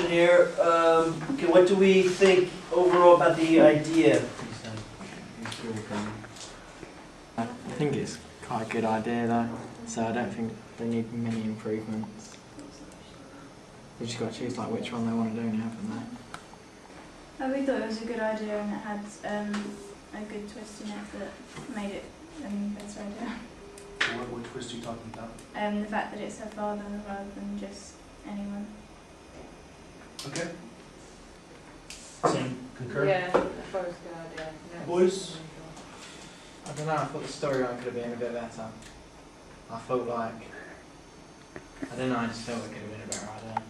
discussion here. Okay, what do we think overall about the idea? I think it's quite a good idea though, so I don't think they need many improvements. We've just got to choose like which one they want to do and haven't they? We thought it was a good idea and it had a good twist in it that made it a better idea. What twist are you talking about? The fact that it's her father rather than just anyone. Okay. Same, concur? Yeah, I thought it was a good idea. Yeah, Boys? I don't know, I thought the storyline could have been a bit better. I felt like, I don't know, I just felt it could have been a better idea.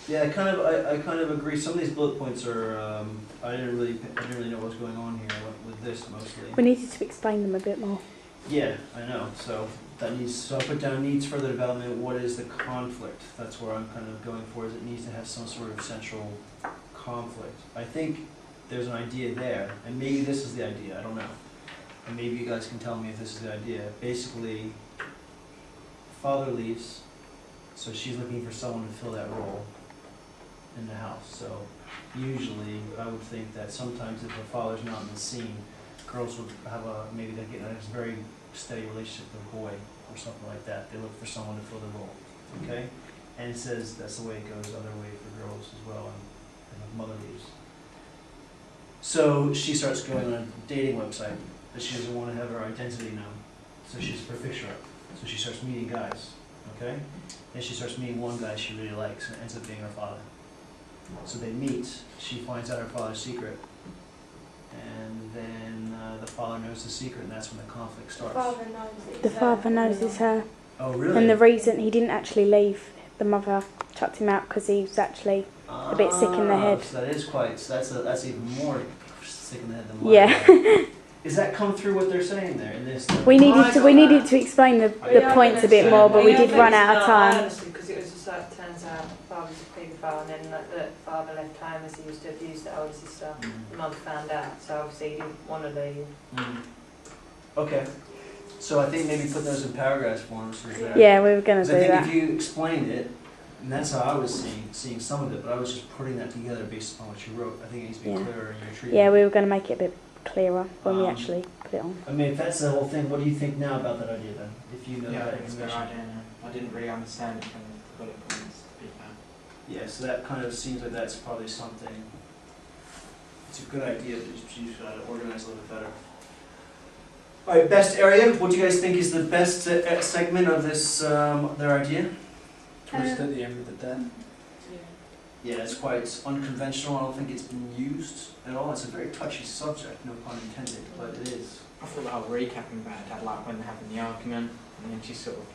Yeah, I kind of agree. Some of these bullet points are I didn't really know what was going on here with this mostly. We needed to explain them a bit more. Yeah, I know. So that needs. So I put down needs further development. What is the conflict? That's where I'm kind of going for. Is it needs to have some sort of central conflict? I think there's an idea there, and maybe this is the idea. I don't know, and maybe you guys can tell me if this is the idea. Basically, father leaves, so she's looking for someone to fill that role in the house. So usually I would think that sometimes if the father's not in the scene, girls would have maybe they get a very steady relationship with a boy or something like that. They look for someone to fill the role, okay? And it says that's the way it goes other way for girls as well, and the mother leaves. So she starts going on a dating website, but she doesn't want to have her identity known. So she's put a picture up. So she starts meeting guys, okay? And she starts meeting one guy she really likes, and it ends up being her father. So they meet, she finds out her father's secret, and then the father knows the secret, and that's when the conflict starts. The father knows it's her. Oh, really? And the reason he didn't actually leave, the mother chucked him out because he was actually a bit sick in the head. So that is quite, so that's even more sick in the head than mine. Yeah. Does that come through what they're saying there in this? we needed to explain the points a bit more, but we did run out of time. Honestly, because it was just like, turns out father was a paedophile, and then like, the father left home as he used to abuse the older sister. The mother found out, so obviously he didn't want to leave. Okay. So I think maybe put those in paragraphs forms. Yeah, we were going to do I think that. if you explained it, and that's how I was seeing some of it, but I was just putting that together based upon what you wrote. I think it needs to be clearer in your treatment. Yeah, we were going to make it a bit clearer when we actually put it on. I mean, if that's the whole thing, what do you think now about that idea then? If you know Yeah, I that think it's a good information. idea now. I didn't really understand it from the bullet points, to be fair. Yeah, so that kind of seems like that's probably something. It's a good idea, but you should organize a little bit better. All right, best area. What do you guys think is the best segment of this, their idea? Twist at the end of the day. Yeah, it's quite unconventional. I don't think it's been used at all. It's a very touchy subject, no pun intended, but it is. I thought the whole recapping about her dad, like when they're having the argument, and then she's sort of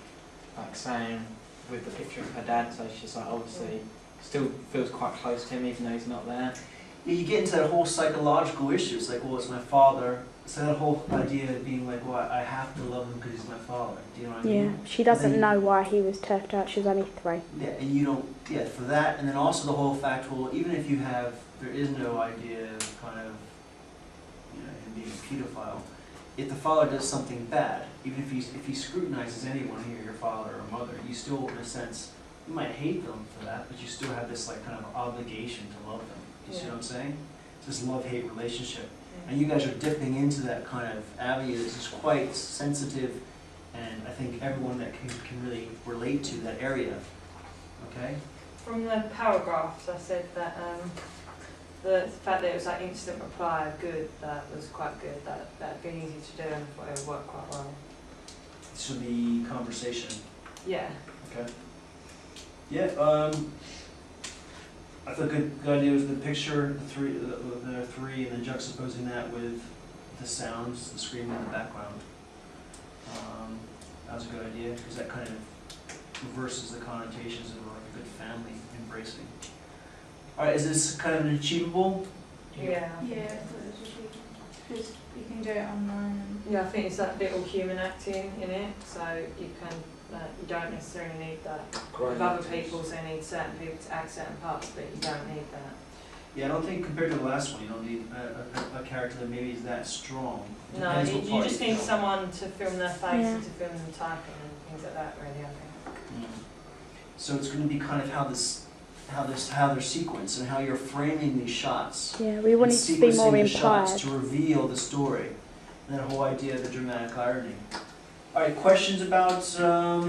like saying with the picture of her dad, so she's like obviously still feels quite close to him even though he's not there. Yeah, you get into that whole psychological issue. It's like, well, it's my father. So that whole idea of being like, well, I have to love him because he's my father. Do you know what I mean? Yeah, she doesn't know why he was turfed out. She was only 3. Yeah, and you don't, yeah, for that, and then also the whole fact, well, even if you have, there is no idea of kind of, you know, him being a pedophile, if the father does something bad, even if he scrutinizes anyone here, your father or mother, you still, in a sense, you might hate them for that, but you still have this like kind of obligation to love them. You see what I'm saying? It's this love-hate relationship. And you guys are dipping into that kind of avenue that's just quite sensitive, and I think everyone that can really relate to that area. Okay? From the paragraphs, I said that the fact that it was like instant reply, good, that was quite good. That'd be easy to do, and I thought it would work quite well. So the conversation. Yeah. Okay. Yeah. I thought good idea was the picture, the three, and then juxtaposing that with the sounds, the screaming in the background. That was a good idea because that kind of reverses the connotations of like a good family embracing. All right, is this kind of an achievable? Yeah. Yeah, because you can do it online. Yeah, I think it's that little human acting in it, so you can. You don't necessarily need that. With other people, they need certain people to act certain parts, but you don't need that. Yeah, I don't think compared to the last one, you don't need a character that maybe is that strong. No, Depends what you part just need film. someone to film their face and to film them typing and things like that, really, I think. So it's going to be kind of how how they're sequenced and how you're framing these shots. Yeah, we wanted and to be more sequencing the shots implied. to reveal the story. And that whole idea of the dramatic irony. All right, questions about this? How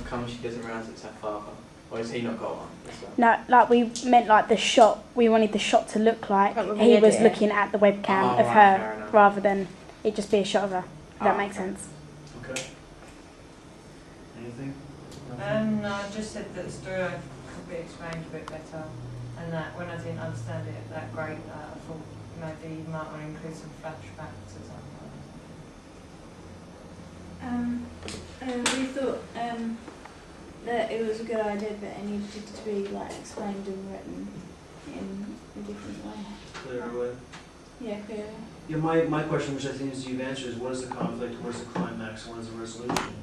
come she doesn't realise it's her father? Or has he not got one as well? No, like we meant like the shot. We wanted the shot to look like Like when we he edit was it. looking at the webcam Oh, of right, her, fair enough. rather than it just be a shot of her. If that Oh, makes okay. sense. Okay. Anything? No, I just said that the story could be explained a bit better, and that when I didn't understand it that great, I thought maybe you might want to include some flashbacks or something. We thought that it was a good idea, but it needed to be like explained and written in a different way. Clear away. Yeah, clearly. Yeah, my question, which I think is you've answered, is what is the conflict, what is the climax, what is the resolution?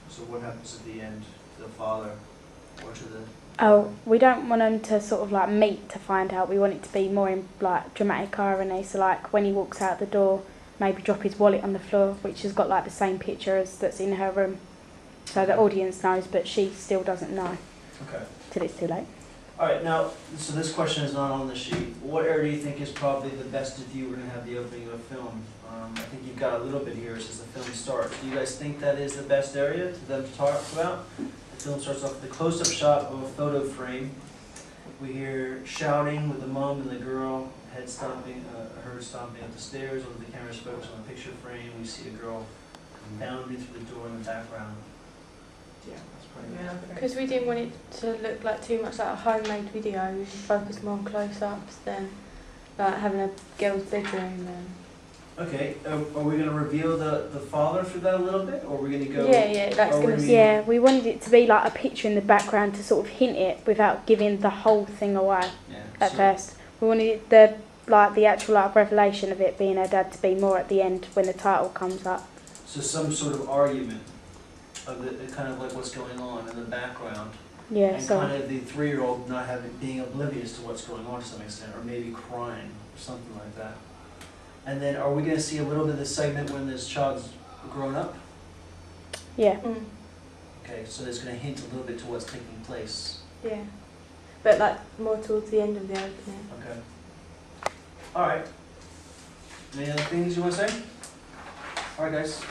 So what happens at the end to the father or to the... Oh, we don't want them to sort of like meet to find out. We want it to be more in like dramatic irony. So like when he walks out the door, maybe drop his wallet on the floor, which has got like the same picture as that's in her room. So the audience knows, but she still doesn't know Okay. till it's too late. All right, now, so this question is not on the sheet. What area do you think is probably the best if you were going to have the opening of a film? I think you've got a little bit here. It says the film starts. Do you guys think that is the best area to them to talk about? The film starts off with a close-up shot of a photo frame. We hear shouting with the mom and the girl, head stomping, her stomping up the stairs. Over the camera's focused on the picture frame. We see a girl bounding through the door in the background. Yeah, that's pretty Yeah, good. Because we didn't want it to look like too much like a homemade video. We focused more on close-ups than like having a girl's bedroom. Okay, are we going to reveal the father through that a little bit, or are we going to go? Yeah, that's or gonna. we- Yeah, we wanted it to be like a picture in the background to sort of hint it without giving the whole thing away Yeah, at so- first. We wanted it, the actual like revelation of it being her dad to be more at the end when the title comes up. So some sort of argument of the kind of like what's going on in the background, Yeah, and so kind of the 3-year-old not being oblivious to what's going on to some extent, or maybe crying, or something like that. And then, are we going to see a little bit of this segment when this child's grown up? yeah. Okay, so it's going to hint a little bit to what's taking place. Yeah, but like more towards the end of the opening. Okay. All right. Any other things you want to say? All right, guys.